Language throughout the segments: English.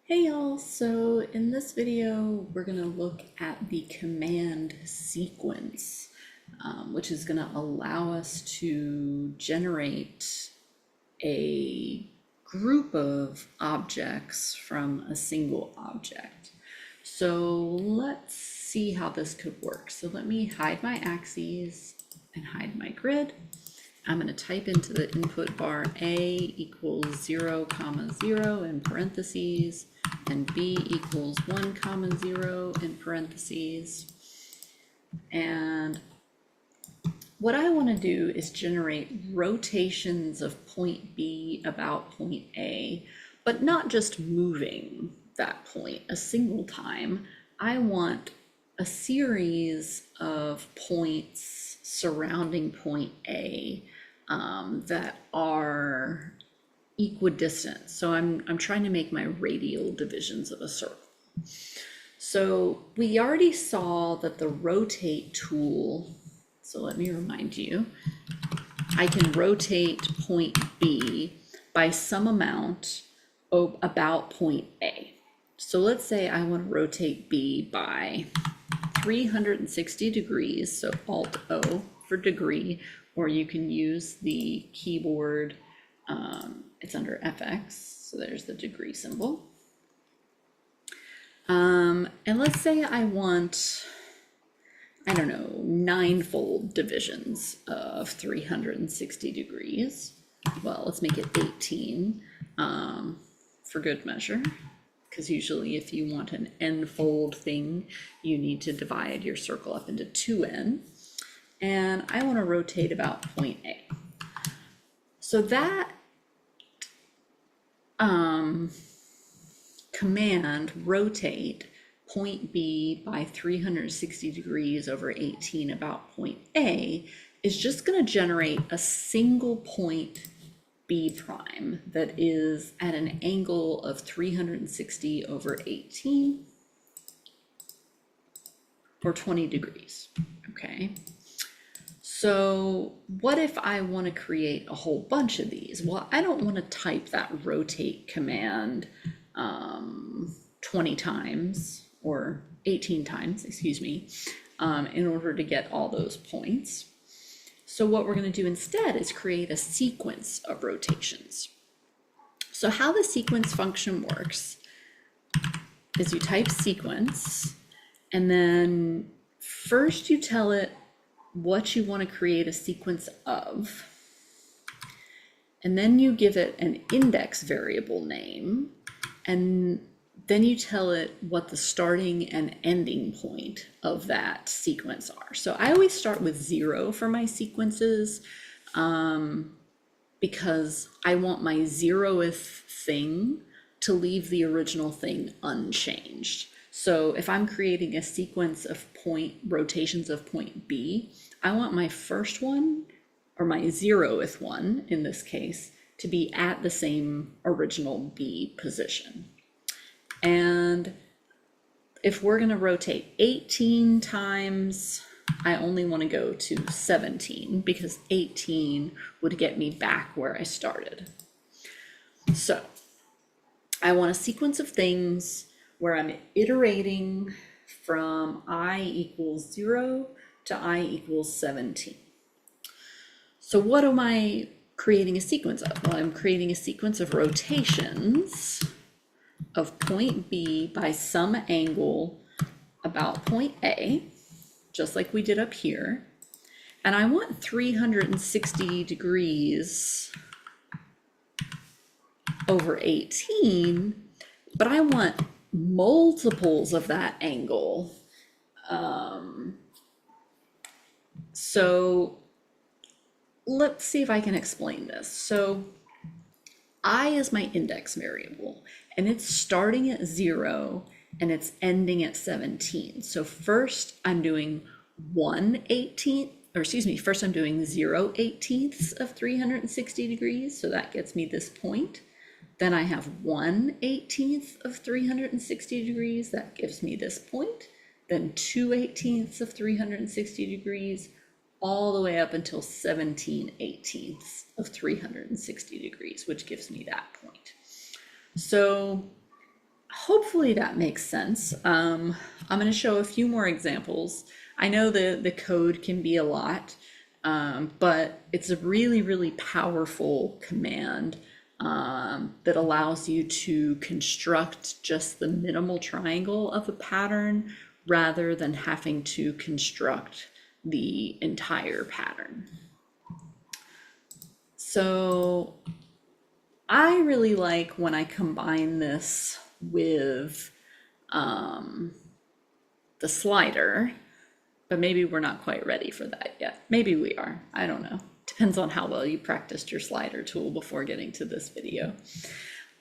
Hey y'all, so in this video we're going to look at the command sequence, which is going to allow us to generate a group of objects from a single object. So let's see how this could work. So let me hide my axes and hide my grid. I'm going to type into the input bar a equals 0, comma 0 in parentheses, and b equals 1, comma 0 in parentheses. And what I want to do is generate rotations of point B about point A, but not just moving that point a single time. I want a series of points surrounding point A that are equidistant. So I'm trying to make my radial divisions of a circle. So we already saw that the rotate tool, so let me remind you, I can rotate point B by some amount about point A. So let's say I want to rotate B by 360 degrees, so Alt O for degree, or you can use the keyboard, it's under FX, so there's the degree symbol. And let's say I want, I don't know, 9-fold divisions of 360 degrees. Well, let's make it 18 for good measure, because usually if you want an n-fold thing, you need to divide your circle up into 2n. And I want to rotate about point A. So that command, rotate point B by 360 degrees over 18 about point A, is just going to generate a single point B prime that is at an angle of 360 over 18, or 20 degrees, okay? So what if I want to create a whole bunch of these? Well, I don't want to type that rotate command 20 times or 18 times, excuse me, in order to get all those points. So what we're going to do instead is create a sequence of rotations. So how the sequence function works is you type sequence, and then first you tell it what you want to create a sequence of, and then you give it an index variable name, and then you tell it what the starting and ending point of that sequence are. So I always start with 0 for my sequences because I want my 0th thing to leave the original thing unchanged. So if I'm creating a sequence of rotations of point B, I want my first one, or my 0th one in this case, to be at the same original B position. And if we're going to rotate 18 times, I only want to go to 17 because 18 would get me back where I started. So I want a sequence of things where I'm iterating from I equals 0 to I equals 17. So what am I creating a sequence of? Well, I'm creating a sequence of rotations of point B by some angle about point A, just like we did up here. And I want 360 degrees over 18, but I want multiples of that angle. So let's see if I can explain this. So I is my index variable, and it's starting at 0 and it's ending at 17. So first I'm doing 1/18, or excuse me, first I'm doing 0/18 of 360 degrees. So that gets me this point. Then I have 1/18 of 360 degrees. That gives me this point. Then 2/18 of 360 degrees, all the way up until 17/18 of 360 degrees, which gives me that point. So hopefully that makes sense. I'm going to show a few more examples. I know the code can be a lot, but it's a really, really powerful command that allows you to construct just the minimal triangle of a pattern rather than having to construct the entire pattern. So I really like when I combine this with the slider, but maybe we're not quite ready for that yet. Maybe we are, I don't know. Depends on how well you practiced your slider tool before getting to this video.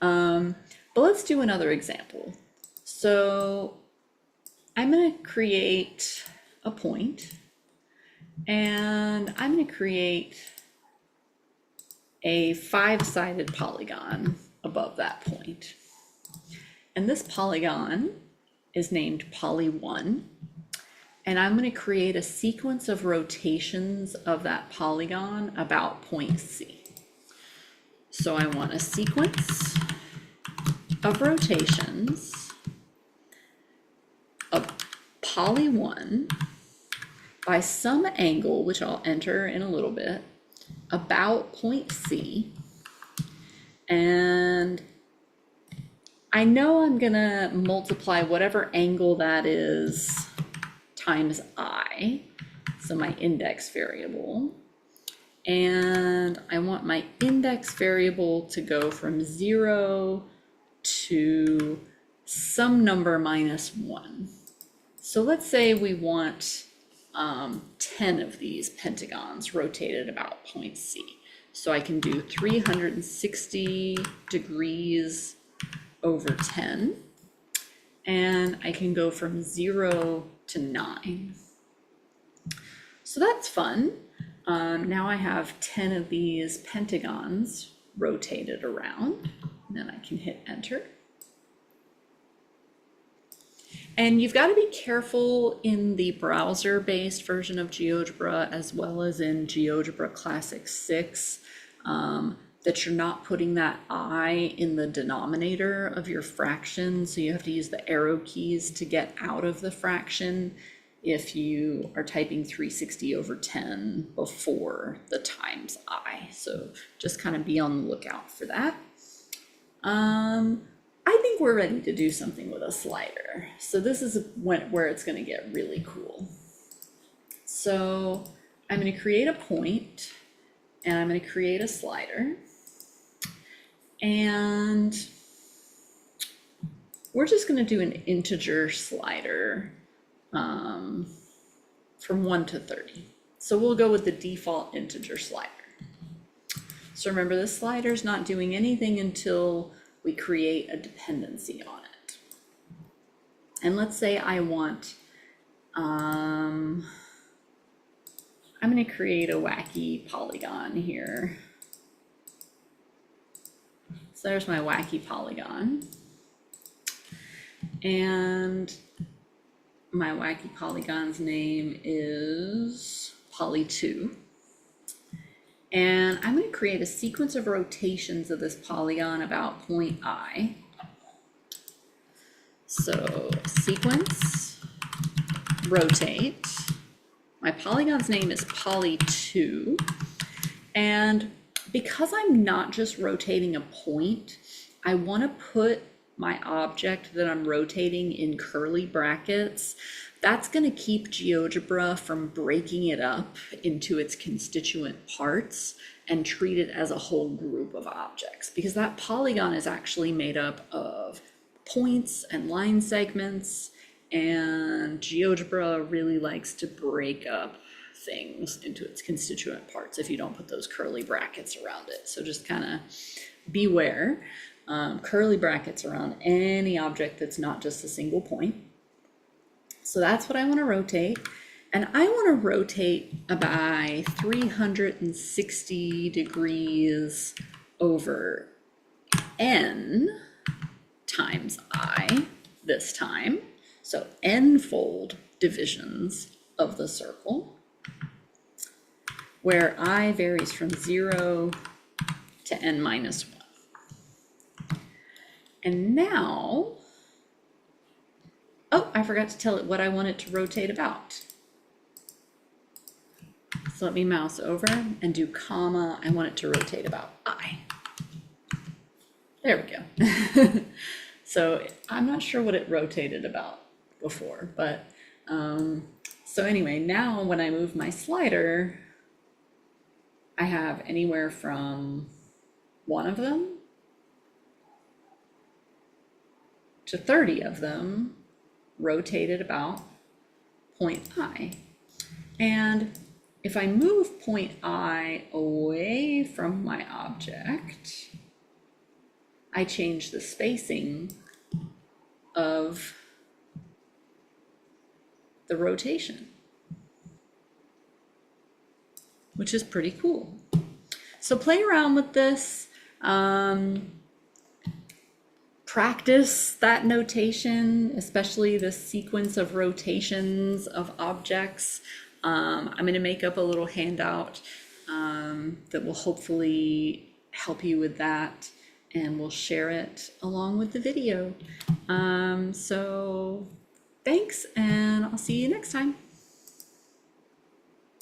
But let's do another example. So I'm going to create a point, and I'm going to create a 5-sided polygon above that point. And this polygon is named poly 1. And I'm going to create a sequence of rotations of that polygon about point C. So I want a sequence of rotations of poly 1 by some angle, which I'll enter in a little bit, about point C. And I know I'm going to multiply whatever angle that is times I, so my index variable. And I want my index variable to go from 0 to some number minus 1. So let's say we want 10 of these pentagons rotated about point C. So I can do 360 degrees over 10. And I can go from 0 to 9. So that's fun. Now I have 10 of these pentagons rotated around, and then I can hit enter. And you've got to be careful in the browser-based version of GeoGebra as well as in GeoGebra Classic 6 that you're not putting that I in the denominator of your fraction. So you have to use the arrow keys to get out of the fraction if you are typing 360 over 10 before the times I. So just kind of be on the lookout for that. I think we're ready to do something with a slider. So this is where it's going to get really cool. So I'm going to create a point, and I'm going to create a slider. And we're just going to do an integer slider from 1 to 30. So we'll go with the default integer slider. So remember, this slider is not doing anything until we create a dependency on it. And let's say I want, I'm going to create a wacky polygon here. So there's my wacky polygon. And my wacky polygon's name is poly2. And I'm going to create a sequence of rotations of this polygon about point I. So sequence, rotate. My polygon's name is poly2. And because I'm not just rotating a point, I want to put my object that I'm rotating in curly brackets. That's going to keep GeoGebra from breaking it up into its constituent parts and treat it as a whole group of objects, because that polygon is actually made up of points and line segments, and GeoGebra really likes to break up things into its constituent parts if you don't put those curly brackets around it. So just kind of beware. Curly brackets around any object that's not just a single point. So that's what I want to rotate. And I want to rotate by 360 degrees over n times I this time. So n-fold divisions of the circle, where I varies from 0 to n minus 1. And now forgot to tell it what I want it to rotate about. So let me mouse over and do comma. I want it to rotate about I. There we go. So I'm not sure what it rotated about before, but so anyway, now when I move my slider, I have anywhere from one of them to 30 of them rotated about point I. And if I move point I away from my object, I change the spacing of the rotation, which is pretty cool. So play around with this, practice that notation, especially the sequence of rotations of objects. I'm going to make up a little handout that will hopefully help you with that, and we'll share it along with the video. So thanks, and I'll see you next time.